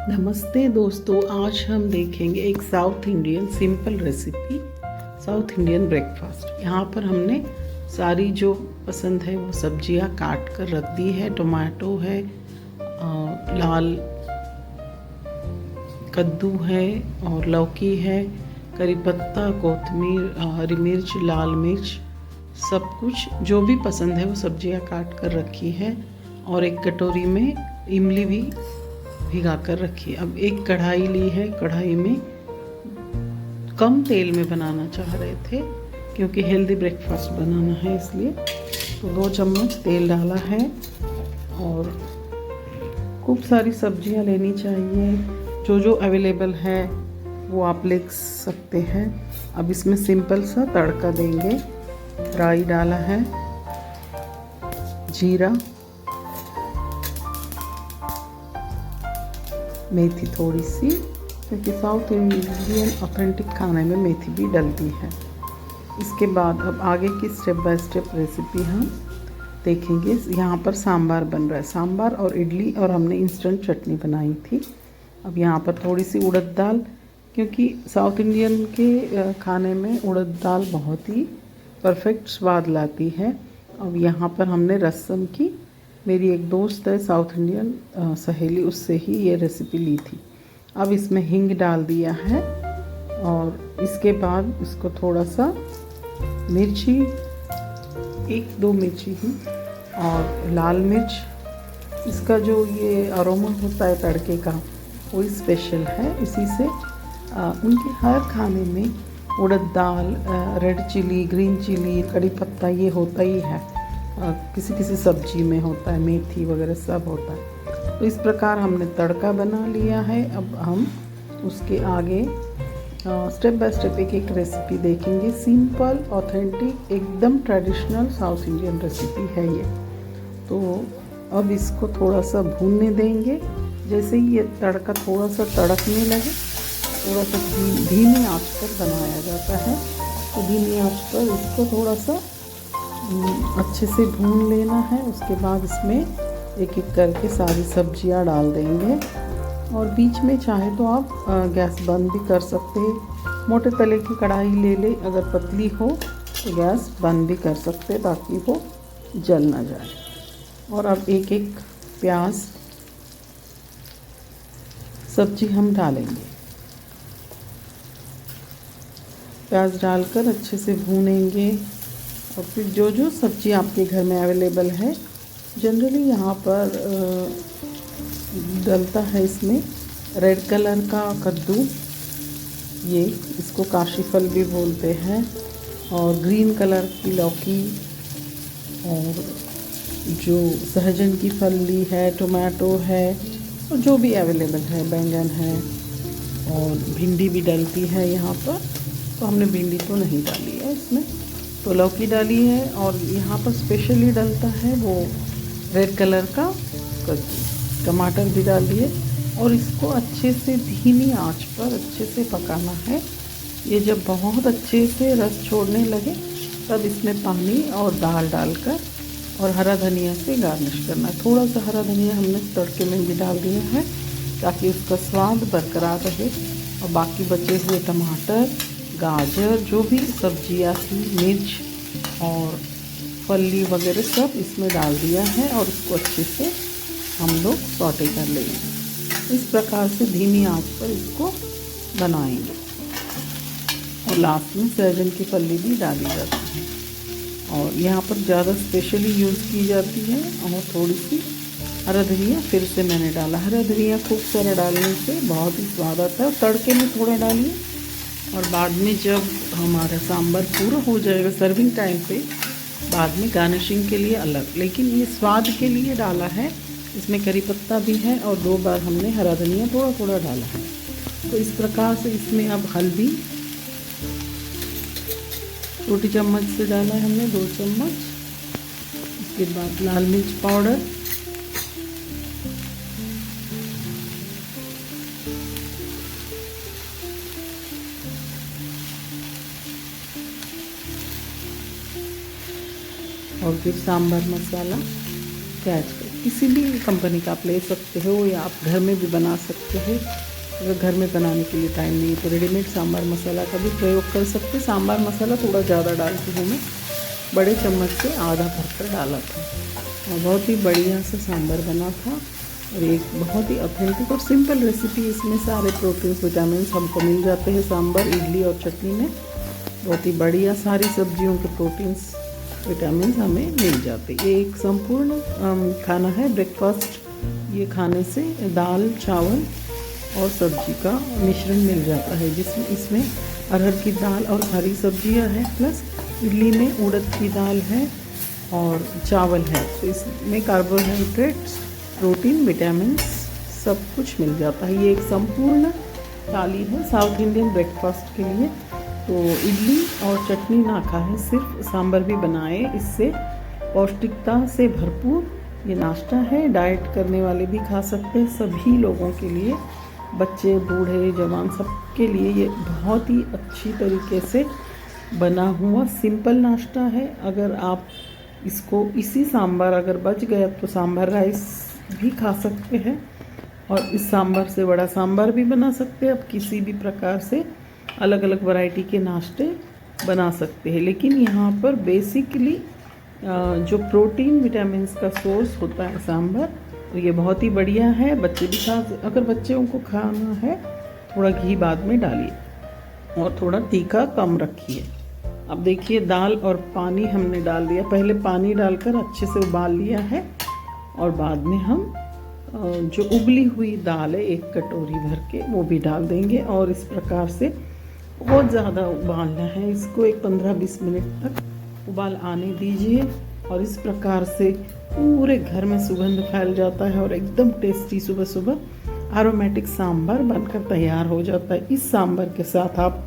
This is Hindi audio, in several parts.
नमस्ते दोस्तों, आज हम देखेंगे एक south Indian simple recipe, south Indian breakfast. यहाँ पर हमने सारी जो पसंद है वो सब्जियाँ काट कर रख दी है। टमाटो है, लाल कद्दू है और लौकी है, करी पत्ता, कोतमीर, हरी मिर्च, लाल मिर्च, सब कुछ जो भी पसंद है वो सब्जियाँ काट कर रखी है। और एक कटोरी में इमली भी भिगा कर रखी। अब एक कढ़ाई ली है, कढ़ाई में कम तेल में बनाना चाह रहे थे क्योंकि हेल्दी ब्रेकफास्ट बनाना है, इसलिए तो 2 चम्मच तेल डाला है। और खूब सारी सब्जियां लेनी चाहिए, जो जो अवेलेबल है वो आप ले सकते हैं। अब इसमें सिंपल सा तड़का देंगे। राई डाला है, जीरा, मेथी थोड़ी सी, क्योंकि साउथ इंडियन ऑथेंटिक खाने में मेथी भी डलती है। इसके बाद अब आगे की स्टेप बाय स्टेप रेसिपी हम देखेंगे। यहाँ पर सांभर बन रहा है, सांभर और इडली, और हमने इंस्टेंट चटनी बनाई थी। अब यहाँ पर थोड़ी सी उड़द दाल, क्योंकि साउथ इंडियन के खाने में उड़द दाल बहुत ही परफेक्ट स्वाद लाती है। अब यहाँ पर हमने रसम की, मेरी एक दोस्त है साउथ इंडियन सहेली, उससे ही ये रेसिपी ली थी। अब इसमें हींग डाल दिया है और इसके बाद इसको थोड़ा सा मिर्ची, 1-2 मिर्ची ही, और लाल मिर्च, इसका जो ये अरोमा होता है तड़के का वो स्पेशल है। इसी से उनके हर खाने में उड़द दाल, रेड चिली, ग्रीन चिली, कड़ी पत्ता ये होता ही है। किसी किसी सब्जी में होता है, मेथी वगैरह सब होता है। तो इस प्रकार हमने तड़का बना लिया है। अब हम उसके आगे स्टेप बाय स्टेप एक एक रेसिपी देखेंगे। सिंपल, ऑथेंटिक, एकदम ट्रेडिशनल साउथ इंडियन रेसिपी है ये। तो अब इसको थोड़ा सा भूनने देंगे। जैसे ही ये तड़का थोड़ा सा तड़कने लगे, थोड़ा सा धीमी आंच पर बनाया जाता है। तो धीमी आंच पर इसको थोड़ा सा अच्छे से भून लेना है। उसके बाद इसमें एक एक करके सारी सब्जियां डाल देंगे। और बीच में चाहे तो आप गैस बंद भी कर सकते हैं। मोटे तले की कढ़ाई ले ले, अगर पतली हो तो गैस बंद भी कर सकते हैं ताकि वो जल ना जाए। और अब एक एक प्याज सब्जी हम डालेंगे। प्याज डालकर अच्छे से भूनेंगे। और फिर जो जो सब्ज़ी आपके घर में अवेलेबल है, जनरली यहाँ पर डलता है इसमें रेड कलर का कद्दू, ये इसको काशी फल भी बोलते हैं, और ग्रीन कलर की लौकी, और जो सहजन की फली है, टोमेटो है, और जो भी अवेलेबल है, बैंगन है, और भिंडी भी डलती है यहाँ पर। तो हमने भिंडी तो नहीं डाली है इसमें, तो लौकी डाली है। और यहाँ पर स्पेशली डलता है वो रेड कलर का कद्दू, टमाटर भी डाल दिए। और इसको अच्छे से धीमी आंच पर अच्छे से पकाना है। ये जब बहुत अच्छे से रस छोड़ने लगे तब इसमें पानी और दाल डालकर और हरा धनिया से गार्निश करना है। थोड़ा सा हरा धनिया हमने तड़के में भी डाल दिया है ताकि उसका स्वाद बरकरार रहे। और बाकी बचे हुए टमाटर, गाजर, जो भी सब्जियां थी, मिर्च और फली वगैरह सब इसमें डाल दिया है। और इसको अच्छे से हम लोग सौटे कर लेंगे। इस प्रकार से धीमी आंच पर इसको बनाएंगे। और लास्ट में सहजन की फली भी डाली जाती है। और यहाँ पर ज़्यादा स्पेशली यूज़ की जाती है। और थोड़ी सी हरा धनिया फिर से मैंने डाला। हरा धनिया खूब सारा डालने से बहुत ही स्वाद आता है। और तड़के में थोड़ा डालिए, और बाद में जब हमारा सांभर पूरा हो जाएगा सर्विंग टाइम पे, बाद में गार्निशिंग के लिए अलग, लेकिन ये स्वाद के लिए डाला है। इसमें करी पत्ता भी है और 2 बार हमने हरा धनिया थोड़ा थोड़ा डाला है। तो इस प्रकार से इसमें अब हल्दी छोटी चम्मच से डाला है हमने, 2 चम्मच। इसके बाद लाल मिर्च पाउडर, और फिर सांभर मसाला, प्याज का किसी भी कंपनी का आप ले सकते हो या आप घर में भी बना सकते हो। अगर घर में बनाने के लिए टाइम नहीं है तो रेडीमेड सांभर मसाला का भी प्रयोग कर सकते हैं। सांभर मसाला थोड़ा ज़्यादा डालती हूँ मैं, बड़े चम्मच से आधा भरकर डाला था और बहुत ही बढ़िया से सांभर बना था। और एक बहुत ही ऑथेंटिक और सिंपल रेसिपी, इसमें सारे प्रोटीन्स विटामिन हमको मिल जाते हैं। सांभर इडली और चटनी में बहुत ही बढ़िया सारी सब्जियों के प्रोटीन्स विटामिन हमें मिल जाते हैं। ये एक संपूर्ण खाना है, ब्रेकफास्ट। ये खाने से दाल चावल और सब्जी का मिश्रण मिल जाता है, जिसमें इसमें अरहर की दाल और हरी सब्जियां हैं, प्लस इडली में उड़द की दाल है और चावल है। तो इसमें कार्बोहाइड्रेट्स, प्रोटीन, विटामिन सब कुछ मिल जाता है। ये एक संपूर्ण थाली है साउथ इंडियन ब्रेकफास्ट के लिए। तो इडली और चटनी ना खाएं, सिर्फ सांभर भी बनाएं। इससे पौष्टिकता से भरपूर ये नाश्ता है। डाइट करने वाले भी खा सकते हैं, सभी लोगों के लिए, बच्चे बूढ़े जवान सबके लिए ये बहुत ही अच्छी तरीके से बना हुआ सिंपल नाश्ता है। अगर आप इसको इसी सांभर अगर बच गया तो सांभर राइस भी खा सकते हैं और इस सांभर से बड़ा सांभर भी बना सकते हैं। आप किसी भी प्रकार से अलग अलग वैरायटी के नाश्ते बना सकते हैं। लेकिन यहाँ पर बेसिकली जो प्रोटीन विटामिन्स का सोर्स होता है सांभर, तो ये बहुत ही बढ़िया है। बच्चे भी खा, अगर बच्चों को खाना है थोड़ा घी बाद में डालिए और थोड़ा तीखा कम रखिए। अब देखिए दाल और पानी हमने डाल दिया, पहले पानी डालकर अच्छे से उबाल लिया है और बाद में हम जो उबली हुई दाल है 1 कटोरी भर के वो भी डाल देंगे। और इस प्रकार से बहुत ज़्यादा उबालना है इसको, एक 15-20 मिनट तक उबाल आने दीजिए। और इस प्रकार से पूरे घर में सुगंध फैल जाता है और एकदम टेस्टी सुबह सुबह एरोमेटिक सांभर बनकर तैयार हो जाता है। इस सांभर के साथ आप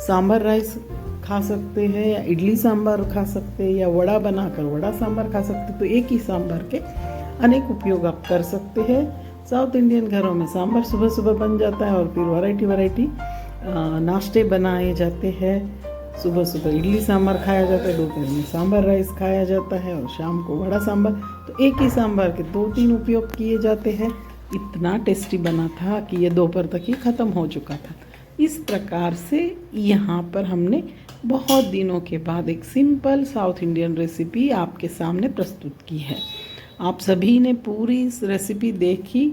सांभर राइस खा सकते हैं या इडली सांभर खा सकते हैं या वड़ा बनाकर वड़ा सांभर खा सकते हैं। तो एक ही सांभर के अनेक उपयोग आप कर सकते हैं। साउथ इंडियन घरों में सांभर सुबह सुबह बन जाता है और फिर वैरायटी नाश्ते बनाए जाते हैं। सुबह सुबह इडली सांभर खाया जाता है, दोपहर में सांभर राइस खाया जाता है और शाम को वड़ा सांभर। तो एक ही सांभर के 2-3 उपयोग किए जाते हैं। इतना टेस्टी बना था कि ये दोपहर तक ही ख़त्म हो चुका था। इस प्रकार से यहाँ पर हमने बहुत दिनों के बाद एक सिंपल साउथ इंडियन रेसिपी आपके सामने प्रस्तुत की है। आप सभी ने पूरी इस रेसिपी देखी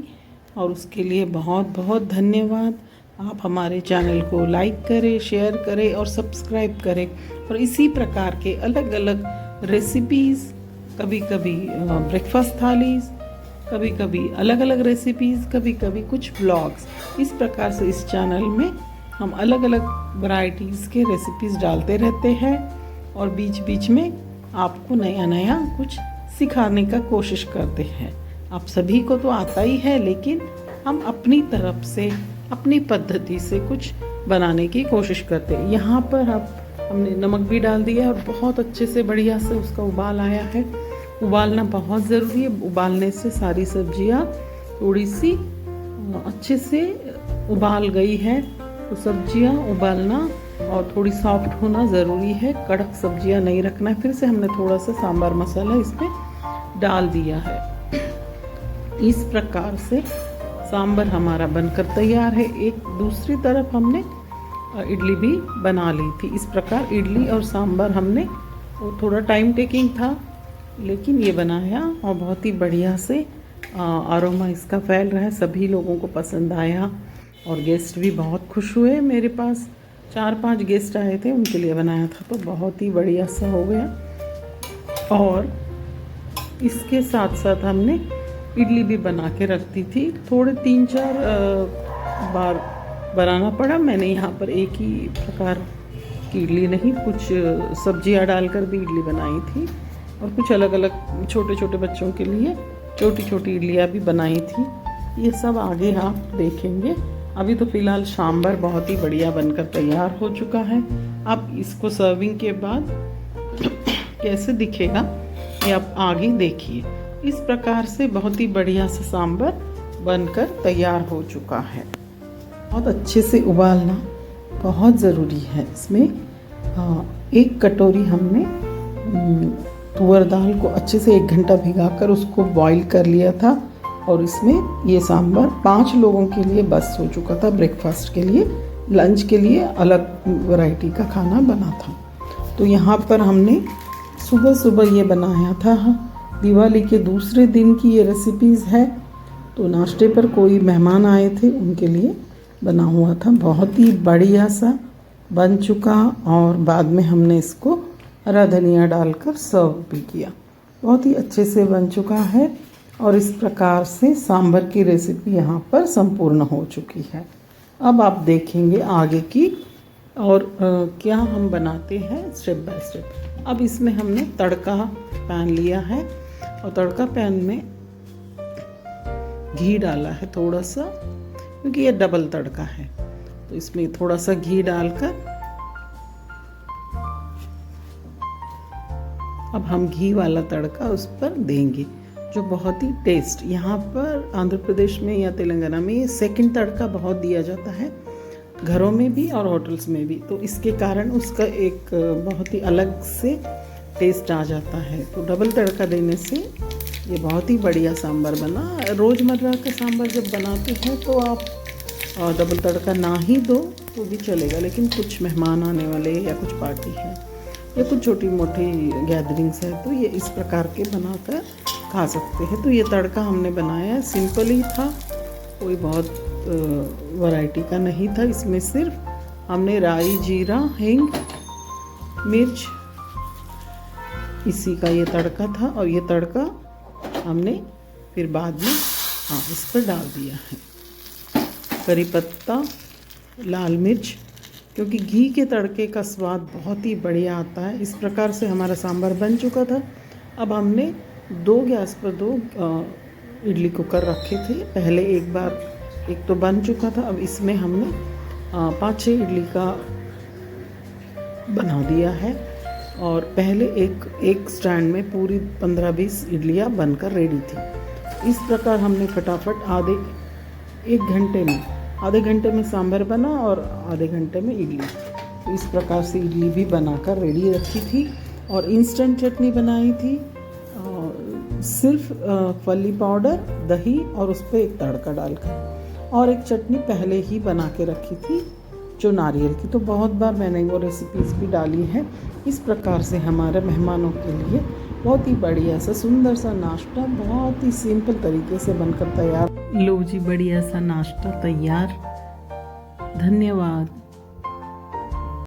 और उसके लिए बहुत बहुत धन्यवाद। आप हमारे चैनल को लाइक करें, शेयर करें और सब्सक्राइब करें और इसी प्रकार के अलग अलग रेसिपीज़, कभी कभी ब्रेकफास्ट थालीज़, कभी कभी अलग अलग रेसिपीज़, कभी कभी कुछ व्लॉग्स, इस प्रकार से इस चैनल में हम अलग अलग वैरायटीज़ के रेसिपीज़ डालते रहते हैं और बीच बीच में आपको नया नया कुछ सिखाने का कोशिश करते हैं। आप सभी को तो आता ही है, लेकिन हम अपनी तरफ से अपनी पद्धति से कुछ बनाने की कोशिश करते हैं। यहाँ पर हमने नमक भी डाल दिया और बहुत अच्छे से बढ़िया से उसका उबाल आया है। उबालना बहुत ज़रूरी है, उबालने से सारी सब्जियाँ थोड़ी सी अच्छे से उबाल गई है। तो सब्जियाँ उबालना और थोड़ी सॉफ्ट होना ज़रूरी है, कड़क सब्जियाँ नहीं रखना है। फिर से हमने थोड़ा सा सांभर मसाला इसमें डाल दिया है। इस प्रकार से सांभर हमारा बनकर तैयार है। एक दूसरी तरफ हमने इडली भी बना ली थी। इस प्रकार इडली और सांभर हमने, वो थोड़ा टाइम टेकिंग था लेकिन ये बनाया और बहुत ही बढ़िया से अरोमा इसका फैल रहा है, सभी लोगों को पसंद आया और गेस्ट भी बहुत खुश हुए। मेरे पास 4-5 गेस्ट आए थे, उनके लिए बनाया था तो बहुत ही बढ़िया सा हो गया। और इसके साथ साथ हमने इडली भी बना के रख दी थी। थोड़े 3-4 बार बनाना पड़ा। मैंने यहाँ पर एक ही प्रकार की इडली नहीं, कुछ सब्जियाँ डालकर भी इडली बनाई थी और कुछ अलग अलग छोटे छोटे बच्चों के लिए छोटी छोटी इडलियाँ भी बनाई थी। ये सब आगे आप देखेंगे। अभी तो फ़िलहाल सांभर बहुत ही बढ़िया बनकर तैयार हो चुका है। अब इसको सर्विंग के बाद कैसे दिखेगा ये आप आगे देखिए। इस प्रकार से बहुत ही बढ़िया से सांभर बनकर तैयार हो चुका है। बहुत अच्छे से उबालना बहुत ज़रूरी है। इसमें 1 कटोरी हमने तुअर दाल को अच्छे से 1 घंटा भिगाकर उसको बॉईल कर लिया था और इसमें ये सांभर 5 लोगों के लिए बस हो चुका था। ब्रेकफास्ट के लिए, लंच के लिए अलग वैरायटी का खाना बना था। तो यहाँ पर हमने सुबह सुबह ये बनाया था। दिवाली के दूसरे दिन की ये रेसिपीज़ है। तो नाश्ते पर कोई मेहमान आए थे, उनके लिए बना हुआ था। बहुत ही बढ़िया सा बन चुका और बाद में हमने इसको हरा धनिया डालकर सर्व भी किया। बहुत ही अच्छे से बन चुका है और इस प्रकार से सांभर की रेसिपी यहाँ पर संपूर्ण हो चुकी है। अब आप देखेंगे आगे की और क्या हम बनाते हैं स्टेप बाय स्टेप। अब इसमें हमने तड़का पैन लिया है और तड़का पैन में घी डाला है थोड़ा सा, क्योंकि ये डबल तड़का है। तो इसमें थोड़ा सा घी डालकर अब हम घी वाला तड़का उस पर देंगे, जो बहुत ही टेस्ट। यहाँ पर आंध्र प्रदेश में या तेलंगाना में ये सेकंड तड़का बहुत दिया जाता है, घरों में भी और होटल्स में भी। तो इसके कारण उसका एक बहुत ही अलग से टेस्ट आ जाता है। तो डबल तड़का देने से ये बहुत ही बढ़िया सांभर बना। रोज़मर्रा का सांभर जब बनाते हैं तो आप डबल तड़का ना ही दो तो भी चलेगा, लेकिन कुछ मेहमान आने वाले या कुछ पार्टी है या कुछ छोटी मोटी गैदरिंग्स है तो ये इस प्रकार के बनाकर खा सकते हैं। तो ये तड़का हमने बनाया सिंपल ही था, कोई बहुत वैरायटी का नहीं था। इसमें सिर्फ हमने राई, जीरा, हींग, मिर्च, इसी का ये तड़का था। और ये तड़का हमने फिर बाद में इस पर डाल दिया है करी पत्ता, लाल मिर्च, क्योंकि घी के तड़के का स्वाद बहुत ही बढ़िया आता है। इस प्रकार से हमारा सांभर बन चुका था। अब हमने 2 गैस पर 2 इडली कुकर रखे थे। पहले एक बार एक तो बन चुका था, अब इसमें हमने 5-6 इडली का बना दिया है। और पहले एक स्टैंड में पूरी 15-20 इडलियाँ बनकर रेडी थी। इस प्रकार हमने फटाफट आधे घंटे में सांभर बना और आधे घंटे में इडली। तो इस प्रकार से इडली भी बनाकर रेडी रखी थी। और इंस्टेंट चटनी बनाई थी, सिर्फ फली पाउडर, दही और उस पर एक तड़का डालकर। और एक चटनी पहले ही बना के रखी थी जो नारियल की। तो बहुत बार मैंने वो रेसिपीज़ भी डाली हैं। इस प्रकार से हमारे मेहमानों के लिए बहुत ही बढ़िया सा सुंदर सा नाश्ता बहुत ही सिंपल तरीके से बनकर तैयार। लो जी, बढ़िया सा नाश्ता तैयार। धन्यवाद।